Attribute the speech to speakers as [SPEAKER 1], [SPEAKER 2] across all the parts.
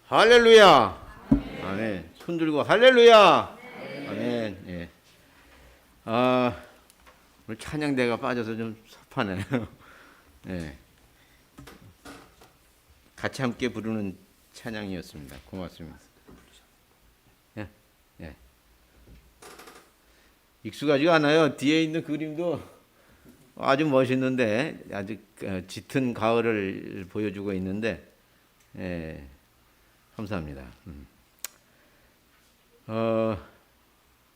[SPEAKER 1] 할렐루야. 아멘. 손 들고 할렐루야. 아멘. 예. 오늘 찬양대가 빠져서 좀 섭하네요. 예. 같이 함께 부르는 찬양이었습니다. 고맙습니다. 예. 예. 익숙하지가 않아요. 뒤에 있는 그림도 아주 멋있는데 아주 짙은 가을을 보여주고 있는데, 예. 감사합니다.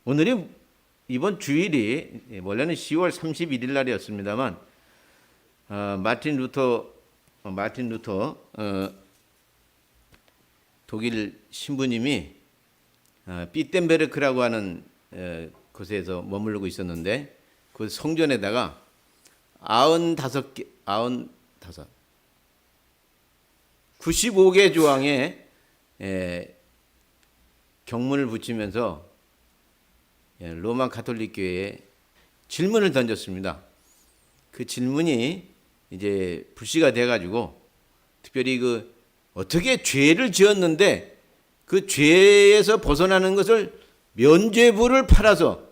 [SPEAKER 1] 오늘이 이번 주일이 원래는 10월 31일 날이었습니다만 마틴 루터 독일 신부님이 삐텐베르크라고 하는 곳에서 머무르고 있었는데 그 성전에다가 95개 조항의 경문을 붙이면서 로마 가톨릭 교회에 질문을 던졌습니다. 그 질문이 이제 불씨가 돼가지고 특별히 그 어떻게 죄를 지었는데 그 죄에서 벗어나는 것을 면죄부를 팔아서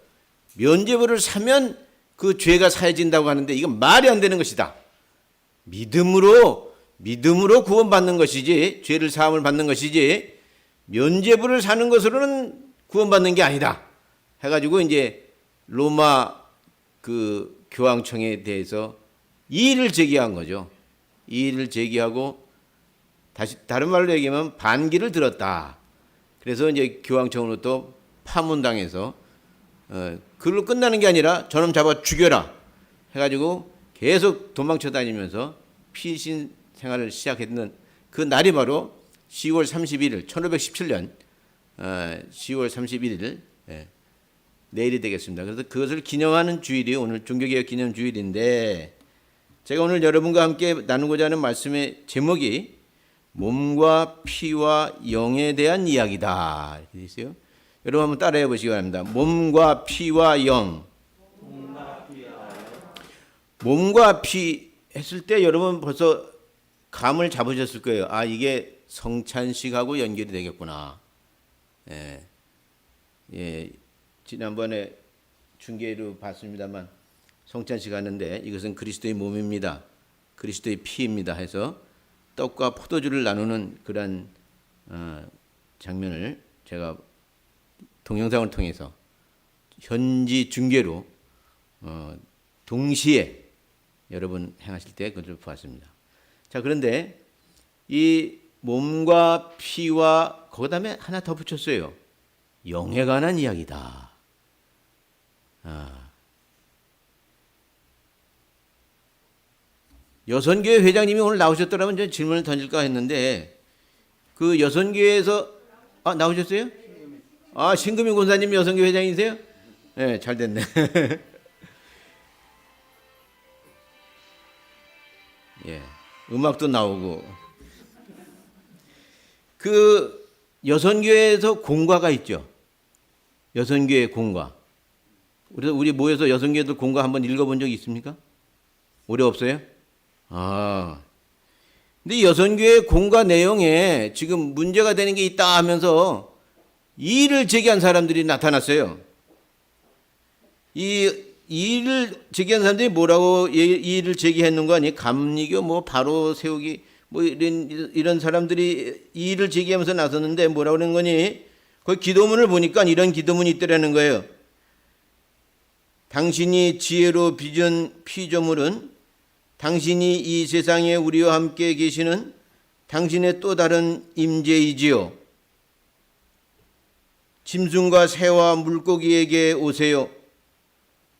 [SPEAKER 1] 면죄부를 사면 그 죄가 사해진다고 하는데 이건 말이 안 되는 것이다. 믿음으로 구원받는 것이지 죄를 사함을 받는 것이지 면죄부를 사는 것으로는 구원받는 게 아니다. 해가지고 이제 로마 그 교황청에 대해서 이의를 제기한 거죠. 이의를 제기하고 다른 말로 얘기하면 반기를 들었다. 그래서 이제 교황청으로부터 파문당해서 그걸로 끝나는 게 아니라 저놈 잡아 죽여라. 해가지고 계속 도망쳐 다니면서 피신 생활을 시작했는 그 날이 바로 10월 31일 1517년 10월 31일 내일이 되겠습니다. 그래서 그것을 기념하는 주일이 오늘 종교개혁 기념 주일인데 제가 오늘 여러분과 함께 나누고자 하는 말씀의 제목이 몸과 피와 영에 대한 이야기다. 이렇게 되어 있어요. 여러분 한번 따라해 보시기 바랍니다. 몸과 피와 영. 몸과 피 했을 때 여러분 벌써 감을 잡으셨을 거예요. 아, 이게 성찬식하고 연결이 되겠구나. 예. 예. 지난번에 중계로 봤습니다만 성찬식 하는데 이것은 그리스도의 몸입니다. 그리스도의 피입니다. 해서 떡과 포도주를 나누는 그런 장면을 제가 동영상을 통해서 현지 중계로 동시에 여러분 행하실 때 그것을 보았습니다. 자, 그런데 이 몸과 피와 그다음에 하나 더 붙였어요. 영에 관한 이야기다. 여선교회 회장님이 오늘 나오셨더라면 저 질문을 던질까 했는데 그 여선교회에서 나오셨어요? 신금희 권사님 여선교회 회장이세요? 네, 잘 됐네. 예, 음악도 나오고 그 여선교회에서 공과가 있죠. 여선교회 공과. 우리 모여서 여선교회들 공과 한번 읽어본 적이 있습니까? 오래 없어요? 근데 여선교회 공과 내용에 지금 문제가 되는 게 있다 하면서 이의를 제기한 사람들이 나타났어요. 이 이의를 제기한 사람들이 뭐라고 이의를 제기했는 거 아니에요? 감리교 바로 세우기 이런 사람들이 이의를 제기하면서 나섰는데 뭐라고 그러는 거니? 거기 기도문을 보니까 이런 기도문이 있더라는 거예요. 당신이 지혜로 빚은 피조물은 당신이 이 세상에 우리와 함께 계시는 당신의 또 다른 임재이지요. 짐승과 새와 물고기에게 오세요.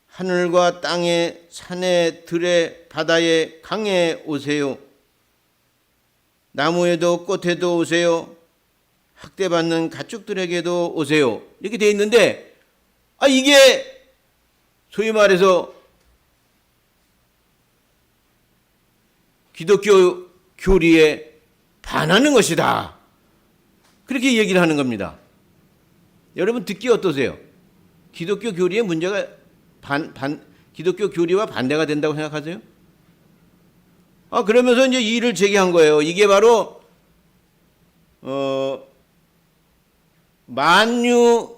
[SPEAKER 1] 하늘과 땅에 산에 들에 바다에 강에 오세요. 나무에도 꽃에도 오세요. 학대받는 가축들에게도 오세요. 이렇게 돼 있는데 이게 소위 말해서 기독교 교리에 반하는 것이다. 그렇게 얘기를 하는 겁니다. 여러분 듣기 어떠세요? 기독교 교리에 문제가 기독교 교리와 반대가 된다고 생각하세요? 그러면서 이제 이의를 제기한 거예요. 이게 바로 만유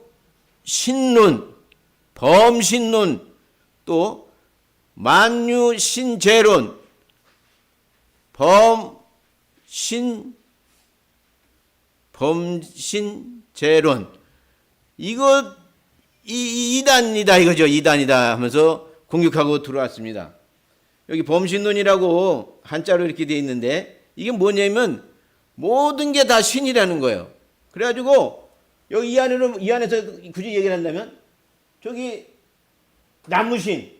[SPEAKER 1] 신론, 범신론, 또 만유 신재론, 범신재론. 이거 이단이다 이거죠. 이단이다 하면서 공격하고 들어왔습니다. 여기 범신론이라고 한자로 이렇게 되어 있는데 이게 뭐냐면 모든 게 다 신이라는 거예요. 그래가지고 여기 이 안에서 굳이 얘기를 한다면 저기 나무신,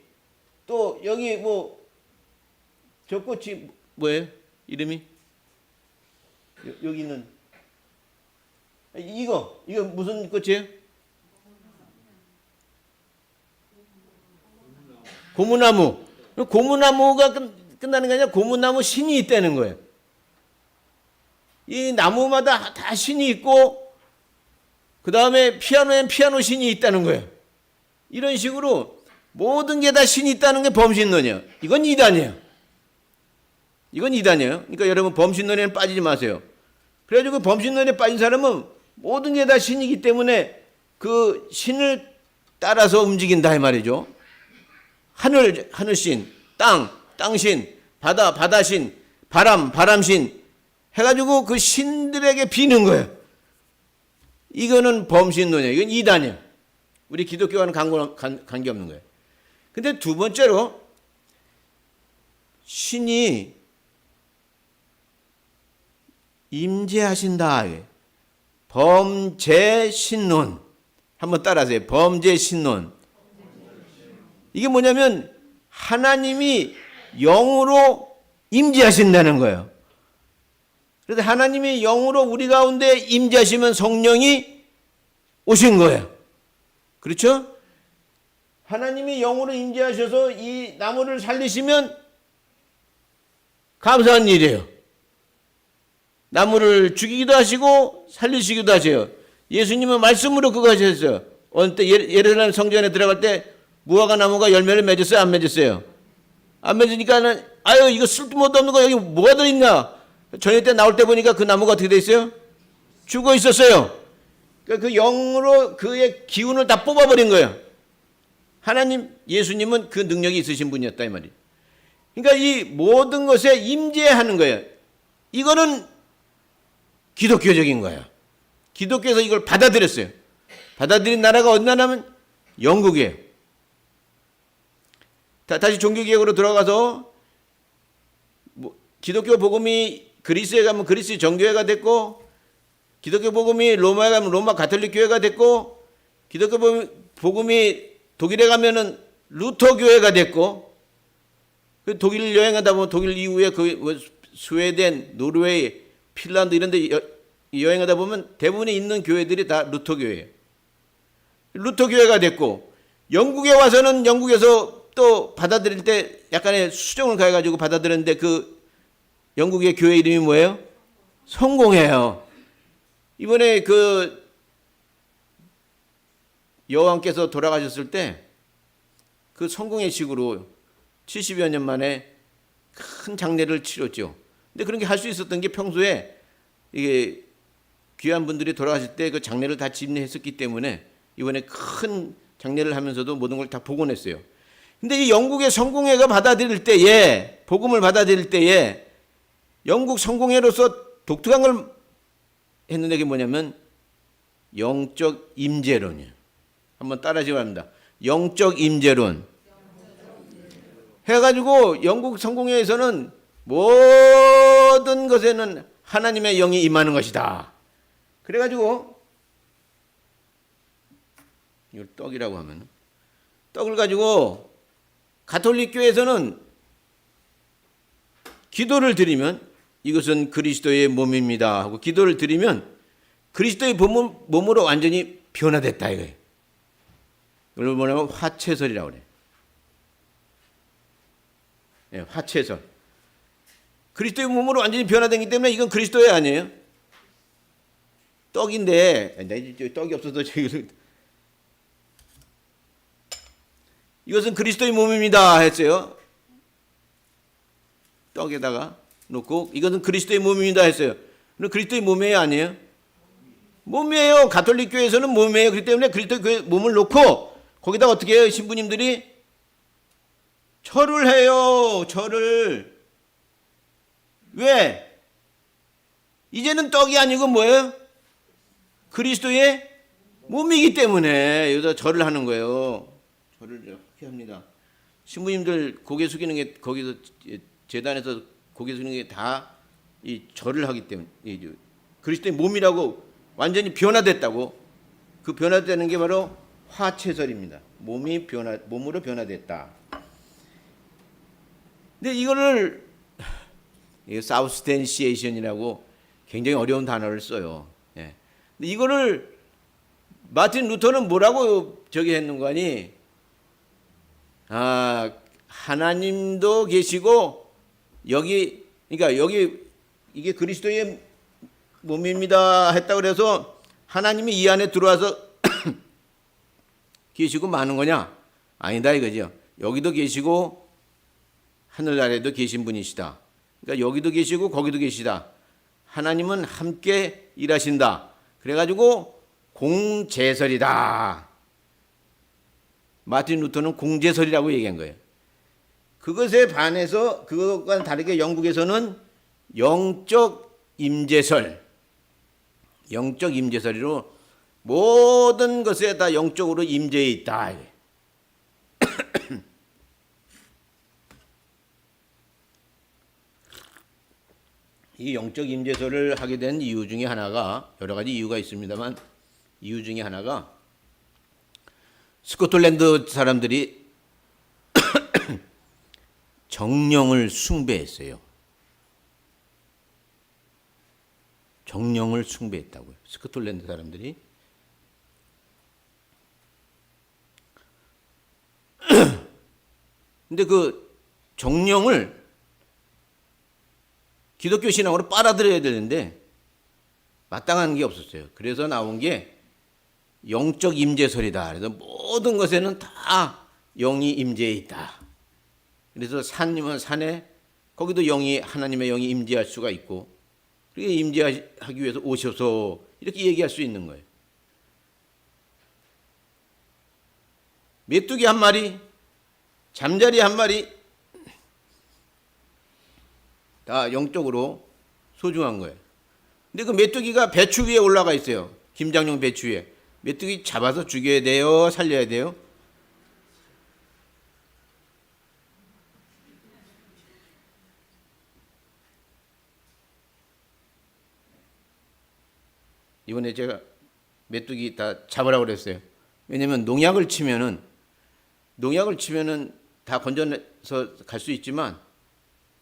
[SPEAKER 1] 또 여기 뭐 저 꽃이 뭐예요? 이름이? 여기 있는 이거 무슨 꽃이에요? 고무나무. 고무나무가 끝나는 게 아니라 고무나무 신이 있다는 거예요. 이 나무마다 다 신이 있고 그 다음에 피아노엔 피아노 신이 있다는 거예요. 이런 식으로 모든 게 다 신이 있다는 게 범신론이에요. 이건 이단이에요. 그러니까 여러분 범신론에는 빠지지 마세요. 그래가지고 범신론에 빠진 사람은 모든 게 다 신이기 때문에 그 신을 따라서 움직인다 이 말이죠. 하늘신, 땅신, 바다신, 바람신 해가지고 그 신들에게 비는 거예요. 이거는 범신론이에요. 이건 이단이에요. 우리 기독교와는 관계없는 거예요. 근데 두 번째로 신이 임재하신다. 범재신론. 한번 따라하세요. 범재신론. 이게 뭐냐면 하나님이 영으로 임재하신다는 거예요. 그래서 하나님이 영으로 우리 가운데 임재하시면 성령이 오신 거예요. 그렇죠? 하나님이 영으로 임재하셔서 이 나무를 살리시면 감사한 일이에요. 나무를 죽이기도 하시고 살리시기도 하세요. 예수님은 말씀으로 그거 하셨어요. 어느 때 예루살렘 성전에 들어갈 때 무화과 나무가 열매를 맺었어요? 안 맺었어요? 안 맺으니까는 아유 이거 쓸모도 없는 거 여기 뭐가 들어있나? 저녁 때 나올 때 보니까 그 나무가 어떻게 돼 있어요? 죽어 있었어요. 그러니까 그 영으로 그의 기운을 다 뽑아버린 거예요. 하나님, 예수님은 그 능력이 있으신 분이었다 이 말이에요. 그러니까 이 모든 것에 임재하는 거예요. 이거는 기독교적인 거예요. 기독교에서 이걸 받아들였어요. 받아들인 나라가 어디 나라면 영국이에요. 다시 종교개혁으로 들어가서 기독교 복음이 그리스에 가면 그리스 정교회가 됐고, 기독교 복음이 로마에 가면 로마 가톨릭 교회가 됐고, 기독교 복음이 독일에 가면은 루터 교회가 됐고, 독일 여행하다 보면 독일 이후에 그 스웨덴, 노르웨이, 핀란드 이런 데 여행하다 보면 대부분에 있는 교회들이 다 루터 교회예요. 루터 교회가 됐고, 영국에 와서는 영국에서 또 받아들일 때 약간의 수정을 가해가지고 받아들였는데 그 영국의 교회 이름이 뭐예요? 성공회예요. 이번에 그 여왕께서 돌아가셨을 때 그 성공회식으로 70여 년 만에 큰 장례를 치렀죠. 근데 그런 게 할 수 있었던 게 평소에 이게 귀한 분들이 돌아가실 때 그 장례를 다 집례했었기 때문에 이번에 큰 장례를 하면서도 모든 걸 다 복원했어요. 근데 이 영국의 성공회가 받아들일 때에, 복음을 받아들일 때에 영국 성공회로서 독특한 걸 했는데 그게 뭐냐면 영적 임재론이에요. 한번 따라하시기 바랍니다. 영적 임재론. 해가지고 영국 성공회에서는 모든 것에는 하나님의 영이 임하는 것이다. 그래가지고 이걸 떡이라고 하면 떡을 가지고 가톨릭 교회에서는 기도를 드리면 이것은 그리스도의 몸입니다 하고 기도를 드리면 그리스도의 몸으로 완전히 변화됐다 이거예요. 이걸 뭐냐면 화채설이라고 그래요. 네, 화채설. 그리스도의 몸으로 완전히 변화되기 때문에 이건 그리스도의 아니에요. 떡인데 내 떡이 없어서 이것은 그리스도의 몸입니다 했어요. 떡에다가 놓고 이것은 그리스도의 몸입니다 했어요. 그럼 그리스도의 몸이에요, 아니에요? 몸이에요. 가톨릭 교회에서는 몸이에요. 그렇기 때문에 그리스도 교회 몸을 놓고 거기다 어떻게 해요? 신부님들이 절을 해요. 절을. 왜? 이제는 떡이 아니고 뭐예요? 그리스도의 몸이기 때문에 여기다 절을 하는 거예요. 절을 이렇게 합니다. 신부님들 고개 숙이는 게 거기서 제단에서 고개 숙이는 게 다 이 절을 하기 때문에 그리스도의 몸이라고 완전히 변화됐다고. 그 변화되는 게 바로 화채설입니다. 몸으로 변화됐다. 근데 이거를 사우스텐시에이션이라고 굉장히 어려운 단어를 써요. 예. 근데 이거를 마틴 루터는 뭐라고 저기 했는 거 아니? 하나님도 계시고 그러니까 여기 이게 그리스도의 몸입니다 했다 그래서 하나님이 이 안에 들어와서 계시고 마는 거냐? 아니다 이거죠. 여기도 계시고 하늘나라에도 계신 분이시다. 그러니까 여기도 계시고 거기도 계시다. 하나님은 함께 일하신다. 그래가지고 공제설이다. 마틴 루터는 공제설이라고 얘기한 거예요. 그것에 반해서 그것과 다르게 영국에서는 영적 임재설이로 모든 것에 다 영적으로 임재해 있다. 이 영적 임재설을 하게 된 이유 중에 하나가 여러 가지 이유가 있습니다만 이유 중에 하나가 스코틀랜드 사람들이 정령을 숭배했어요. 정령을 숭배했다고요. 스코틀랜드 사람들이. 근데 그 정령을 기독교 신앙으로 빨아들여야 되는데 마땅한 게 없었어요. 그래서 나온 게 영적 임재설이다. 그래서 모든 것에는 다 영이 임재해 있다. 그래서 산이면 산에 거기도 하나님의 영이 임재할 수가 있고 그게 임재하기 위해서 오셔서 이렇게 얘기할 수 있는 거예요. 메뚜기 한 마리, 잠자리 한 마리 다 영적으로 소중한 거예요. 근데 그 메뚜기가 배추 위에 올라가 있어요. 김장용 배추 위에. 메뚜기 잡아서 죽여야 돼요? 살려야 돼요? 이번에 제가 메뚜기 다 잡으라고 그랬어요. 왜냐면 농약을 치면은 다 건져서 갈 수 있지만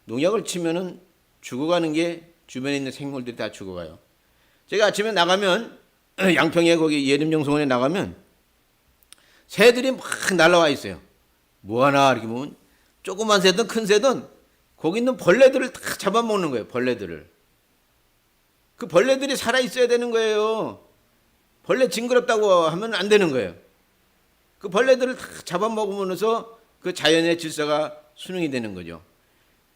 [SPEAKER 1] 농약을 치면은 죽어가는 게 주변에 있는 생물들이 다 죽어가요. 제가 아침에 나가면 양평에 거기 예림정성원에 나가면 새들이 막 날아와 있어요. 뭐 하나 이렇게 보면 조그만 새든 큰 새든 거기 있는 벌레들을 다 잡아먹는 거예요. 벌레들을. 그 벌레들이 살아있어야 되는 거예요. 벌레 징그럽다고 하면 안 되는 거예요. 그 벌레들을 다 잡아먹으면서 그 자연의 질서가 순응이 되는 거죠.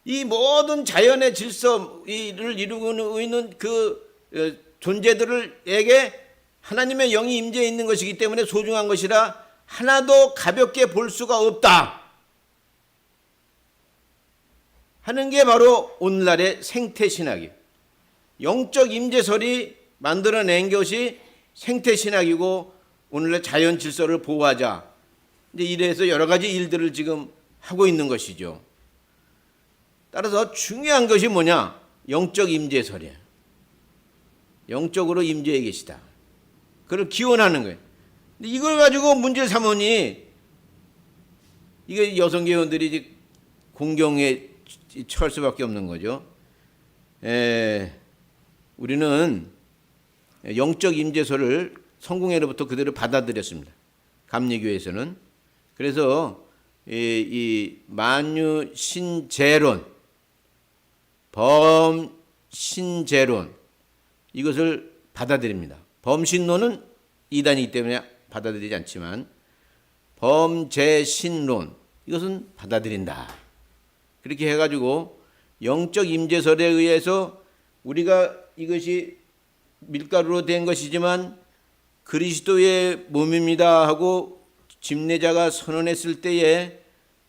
[SPEAKER 1] 이 모든 자연의 질서를 이루고 있는 그 존재들에게 하나님의 영이 임재해 있는 것이기 때문에 소중한 것이라 하나도 가볍게 볼 수가 없다 하는 게 바로 오늘날의 생태신학이에요. 영적 임재설이 만들어낸 것이 생태신학이고 오늘날 자연 질서를 보호하자. 이제 이래서 여러 가지 일들을 지금 하고 있는 것이죠. 따라서 중요한 것이 뭐냐? 영적 임재설이에요. 영적으로 임재해 계시다. 그걸 기원하는 거예요. 근데 이걸 가지고 문제를 삼으니 이게 여성계원들이 공경에 처할 수밖에 없는 거죠. 우리는 영적 임재설을 성공회로부터 그대로 받아들였습니다. 감리교에서는. 그래서 이 만유신재론, 범신재론 이것을 받아들입니다. 범신론은 이단이기 때문에 받아들이지 않지만 범재신론 이것은 받아들인다. 그렇게 해가지고 영적 임재설에 의해서 우리가 이것이 밀가루로 된 것이지만 그리스도의 몸입니다 하고 집례자가 선언했을 때에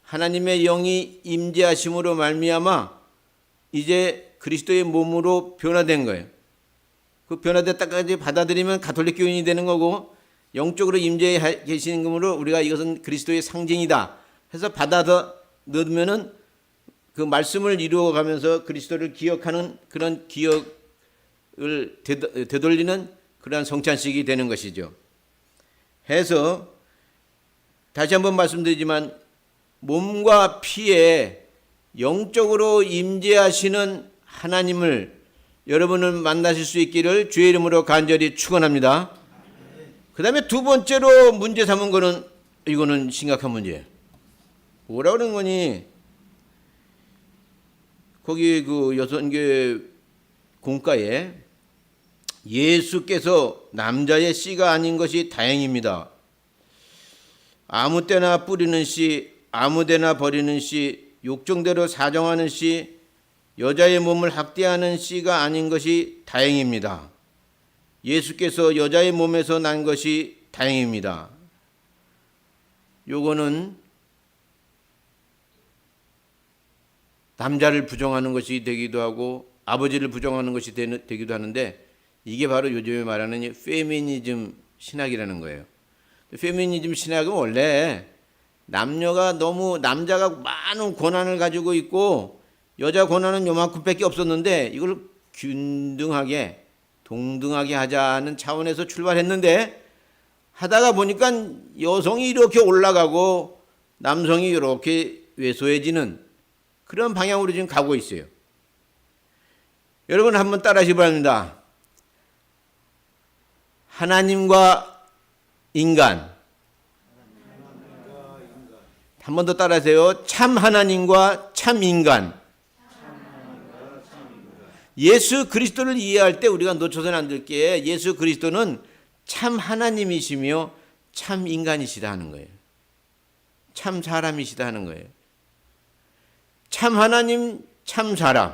[SPEAKER 1] 하나님의 영이 임재하심으로 말미암아 이제 그리스도의 몸으로 변화된 거예요. 그 변화됐다까지 받아들이면 가톨릭 교인이 되는 거고, 영적으로 임재해 계시는 것으로 우리가 이것은 그리스도의 상징이다 해서 받아서 넣으면은 그 말씀을 이루어가면서 그리스도를 기억하는 그런 기억을 되돌리는 그러한 성찬식이 되는 것이죠. 해서 다시 한번 말씀드리지만 몸과 피에 영적으로 임재하시는 하나님을 여러분은 만나실 수 있기를 주의 이름으로 간절히 축원합니다. 그 다음에 두 번째로 문제 삼은 거는, 이거는 심각한 문제예요. 뭐라 그러는 거니? 거기 그 여선교회 공가에 예수께서 남자의 씨가 아닌 것이 다행입니다. 아무 때나 뿌리는 씨, 아무 데나 버리는 씨, 욕정대로 사정하는 씨, 여자의 몸을 학대하는 씨가 아닌 것이 다행입니다. 예수께서 여자의 몸에서 난 것이 다행입니다. 요거는 남자를 부정하는 것이 되기도 하고 아버지를 부정하는 것이 되기도 하는데, 이게 바로 요즘에 말하는 페미니즘 신학이라는 거예요. 페미니즘 신학은 원래 남자가 많은 권한을 가지고 있고 여자 권한은 요만큼밖에 없었는데 이걸 균등하게 동등하게 하자는 차원에서 출발했는데, 하다가 보니까 여성이 이렇게 올라가고 남성이 이렇게 왜소해지는 그런 방향으로 지금 가고 있어요. 여러분 한번 따라하시기 바랍니다. 하나님과 인간. 한 번 더 따라하세요. 참 하나님과 참 인간. 예수 그리스도를 이해할 때 우리가 놓쳐서는 안 될 게, 예수 그리스도는 참 하나님이시며 참 인간이시다 하는 거예요. 참 사람이시다 하는 거예요. 참 하나님, 참 사람.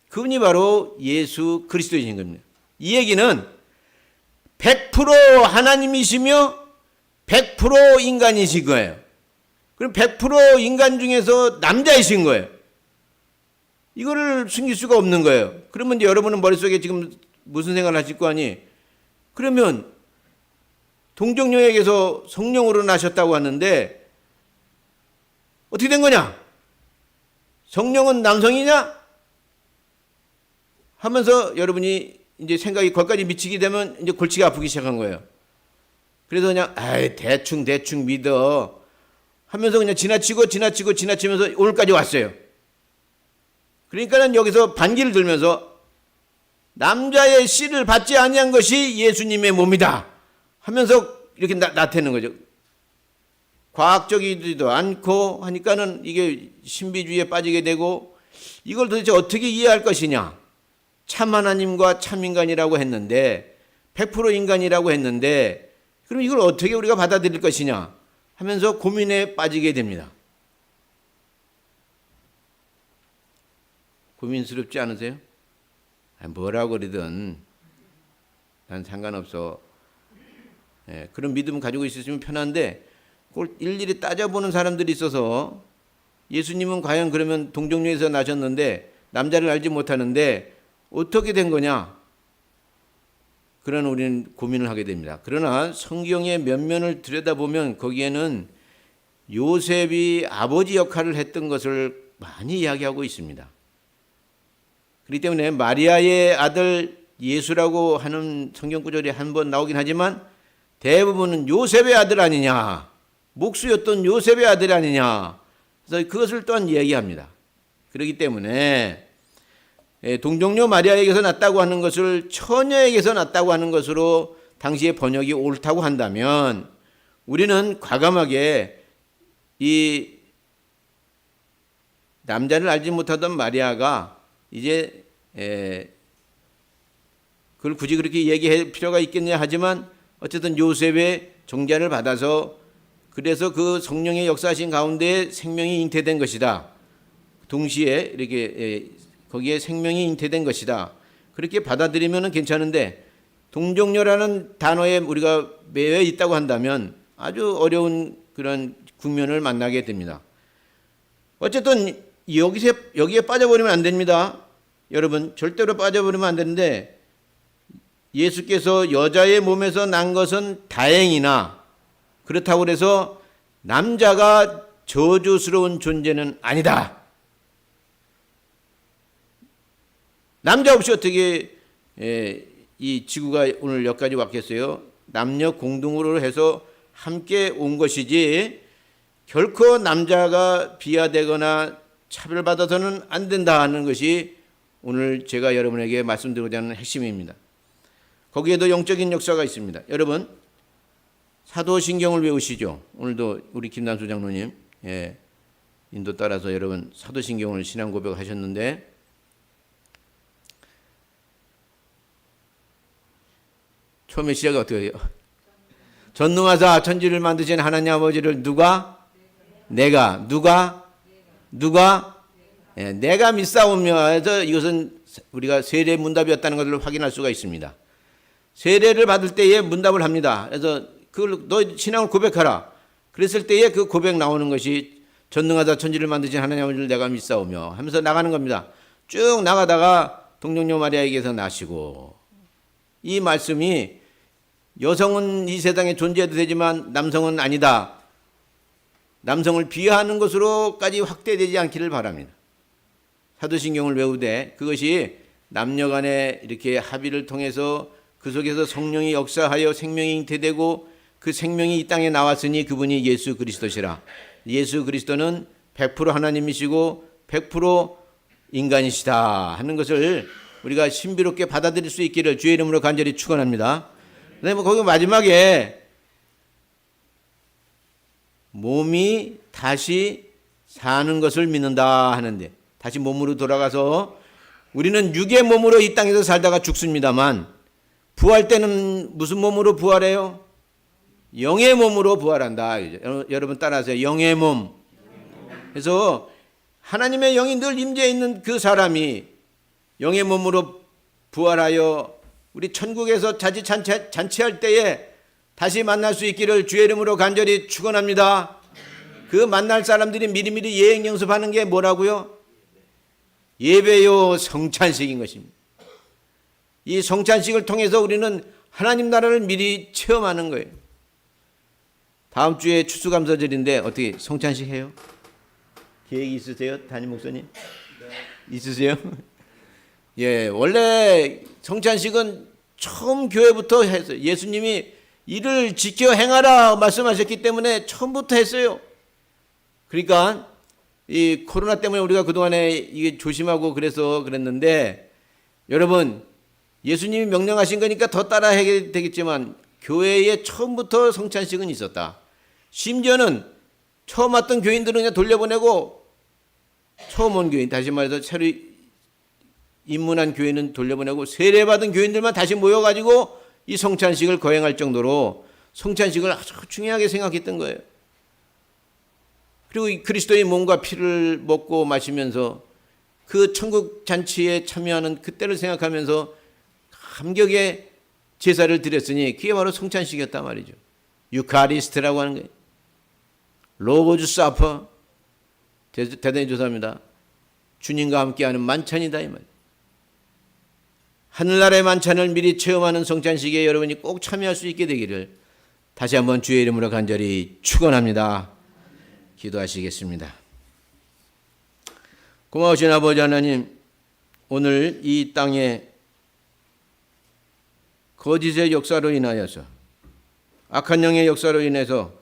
[SPEAKER 1] 그분이 바로 예수 그리스도이신 겁니다. 이 얘기는 100% 하나님이시며 100% 인간이신 거예요. 그럼 100% 인간 중에서 남자이신 거예요. 이거를 숨길 수가 없는 거예요. 그러면 이제 여러분은 머릿속에 지금 무슨 생각을 하실 거 아니? 그러면 동정녀에게서 성령으로 나셨다고 하는데 어떻게 된 거냐? 성령은 남성이냐? 하면서 여러분이 이제 생각이 거기까지 미치게 되면 이제 골치가 아프기 시작한 거예요. 그래서 그냥 대충 믿어 하면서 그냥 지나치면서 오늘까지 왔어요. 그러니까는 여기서 반기를 들면서 남자의 씨를 받지 아니한 것이 예수님의 몸이다 하면서 이렇게 나태는 거죠. 과학적이지도 않고 하니까는 이게 신비주의에 빠지게 되고, 이걸 도대체 어떻게 이해할 것이냐. 참 하나님과 참 인간이라고 했는데 100% 인간이라고 했는데 그럼 이걸 어떻게 우리가 받아들일 것이냐 하면서 고민에 빠지게 됩니다. 고민스럽지 않으세요? 뭐라고 그러든 난 상관없어. 그런 믿음 가지고 있으시면 편한데 그걸 일일이 따져보는 사람들이 있어서, 예수님은 과연 그러면 동정녀에서 나셨는데 남자를 알지 못하는데 어떻게 된 거냐? 그런 우리는 고민을 하게 됩니다. 그러나 성경의 면면을 들여다보면 거기에는 요셉이 아버지 역할을 했던 것을 많이 이야기하고 있습니다. 그렇기 때문에 마리아의 아들 예수라고 하는 성경 구절이 한 번 나오긴 하지만 대부분은 요셉의 아들 아니냐, 목수였던 요셉의 아들 아니냐, 그래서 그것을 또한 이야기합니다. 그렇기 때문에 동정녀 마리아에게서 났다고 하는 것을 처녀에게서 났다고 하는 것으로 당시의 번역이 옳다고 한다면, 우리는 과감하게 이 남자를 알지 못하던 마리아가 이제 그걸 굳이 그렇게 얘기할 필요가 있겠냐 하지만 어쨌든 요셉의 정자를 받아서, 그래서 그 성령의 역사하신 가운데 생명이 잉태된 것이다. 동시에 이렇게 거기에 생명이 잉태된 것이다. 그렇게 받아들이면 괜찮은데 동정녀라는 단어에 우리가 매여 있다고 한다면 아주 어려운 그런 국면을 만나게 됩니다. 어쨌든 여기에 빠져버리면 안 됩니다. 여러분 절대로 빠져버리면 안 되는데 예수께서 여자의 몸에서 난 것은 다행이나 그렇다고 해서 남자가 저주스러운 존재는 아니다. 남자 없이 어떻게 이 지구가 오늘 여기까지 왔겠어요? 남녀 공동으로 해서 함께 온 것이지 결코 남자가 비하되거나 차별받아서는 안 된다 하는 것이 오늘 제가 여러분에게 말씀드리고자 하는 핵심입니다. 거기에도 영적인 역사가 있습니다. 여러분 사도신경을 외우시죠. 오늘도 우리 김남수 장로님 인도 따라서 여러분 사도신경을 신앙 고백하셨는데 처음에 시작이 어떻게 해요? 전능하사 천지를 만드신 하나님 아버지를 누가? 내가. 누가? 내가 믿사오며 해서 이것은 우리가 세례 문답이었다는 것을 확인할 수가 있습니다. 세례를 받을 때에 문답을 합니다. 그래서 그걸 너 신앙을 고백하라. 그랬을 때에 그 고백 나오는 것이 전능하사 천지를 만드신 하나님 아버지를 내가 믿사오며 하면서 나가는 겁니다. 쭉 나가다가 동정녀 마리아에게서 나시고 이 말씀이 여성은 이 세상에 존재해도 되지만 남성은 아니다. 남성을 비하하는 것으로까지 확대되지 않기를 바랍니다. 사도신경을 외우되 그것이 남녀 간에 이렇게 합의를 통해서 그 속에서 성령이 역사하여 생명이 잉태되고 그 생명이 이 땅에 나왔으니 그분이 예수 그리스도시라. 예수 그리스도는 100% 하나님이시고 100% 인간이시다 하는 것을 우리가 신비롭게 받아들일 수 있기를 주의 이름으로 간절히 축원합니다. 그다음에 거기 마지막에 몸이 다시 사는 것을 믿는다 하는데 다시 몸으로 돌아가서 우리는 육의 몸으로 이 땅에서 살다가 죽습니다만 부활 때는 무슨 몸으로 부활해요? 영의 몸으로 부활한다. 여러분 따라하세요. 영의 몸. 그래서 하나님의 영이 늘 임재해 있는 그 사람이 영의 몸으로 부활하여 우리 천국에서 잔치할 때에 다시 만날 수 있기를 주의 이름으로 간절히 축원합니다. 그 만날 사람들이 미리미리 예행 연습하는 게 뭐라고요? 예배요 성찬식인 것입니다. 이 성찬식을 통해서 우리는 하나님 나라를 미리 체험하는 거예요. 다음 주에 추수감사절인데 어떻게 성찬식 해요? 계획이 있으세요? 담임 목사님? 네. 있으세요? 예, 원래 성찬식은 처음 교회부터 했어요. 예수님이 이를 지켜 행하라 말씀하셨기 때문에 처음부터 했어요. 그러니까 이 코로나 때문에 우리가 그동안에 이게 조심하고 그래서 그랬는데 여러분 예수님이 명령하신 거니까 더 따라 해야 되겠지만 교회에 처음부터 성찬식은 있었다. 심지어는 처음 왔던 교인들은 그냥 돌려보내고 처음 온 교인, 다시 말해서 새로 입문한 교인은 돌려보내고 세례받은 교인들만 다시 모여가지고 이 성찬식을 거행할 정도로 성찬식을 아주 중요하게 생각했던 거예요. 그리고 그리스도의 몸과 피를 먹고 마시면서 그 천국 잔치에 참여하는 그때를 생각하면서 감격의 제사를 드렸으니 그게 바로 성찬식이었단 말이죠. 유카리스트라고 하는 거예요. 로고즈 사퍼. 대단히 죄송합니다. 주님과 함께하는 만찬이다 이 말이에요. 하늘나라의 만찬을 미리 체험하는 성찬식에 여러분이 꼭 참여할 수 있게 되기를 다시 한번 주의 이름으로 간절히 축원합니다. 기도하시겠습니다. 고마우신 아버지 하나님, 오늘 이 땅에 거짓의 역사로 인하여서 악한 영의 역사로 인해서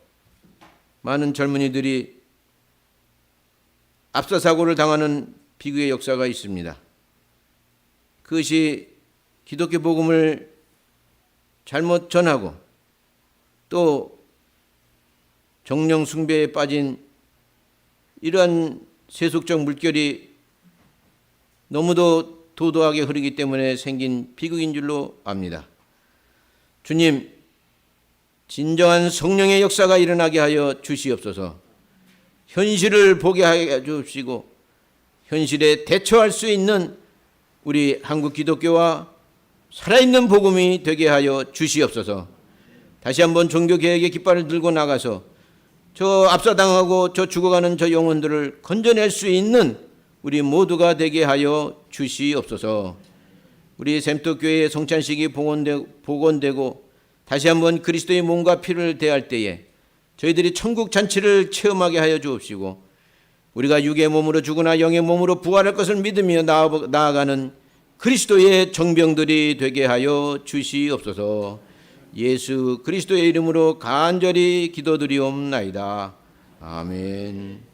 [SPEAKER 1] 많은 젊은이들이 압사사고를 당하는 비극의 역사가 있습니다. 그것이 기독교 복음을 잘못 전하고 또 정령 숭배에 빠진 이러한 세속적 물결이 너무도 도도하게 흐르기 때문에 생긴 비극인 줄로 압니다. 주님, 진정한 성령의 역사가 일어나게 하여 주시옵소서. 현실을 보게 하여 주시고 현실에 대처할 수 있는 우리 한국 기독교와 살아있는 복음이 되게 하여 주시옵소서. 다시 한번 종교개혁의 깃발을 들고 나가서 저 압사당하고 저 죽어가는 저 영혼들을 건져낼 수 있는 우리 모두가 되게 하여 주시옵소서. 우리 샘터교회의 성찬식이 복원되고 다시 한번 그리스도의 몸과 피를 대할 때에 저희들이 천국 잔치를 체험하게 하여 주옵시고, 우리가 육의 몸으로 죽으나 영의 몸으로 부활할 것을 믿으며 나아가는 그리스도의 정병들이 되게 하여 주시옵소서. 예수 그리스도의 이름으로 간절히 기도드리옵나이다. 아멘.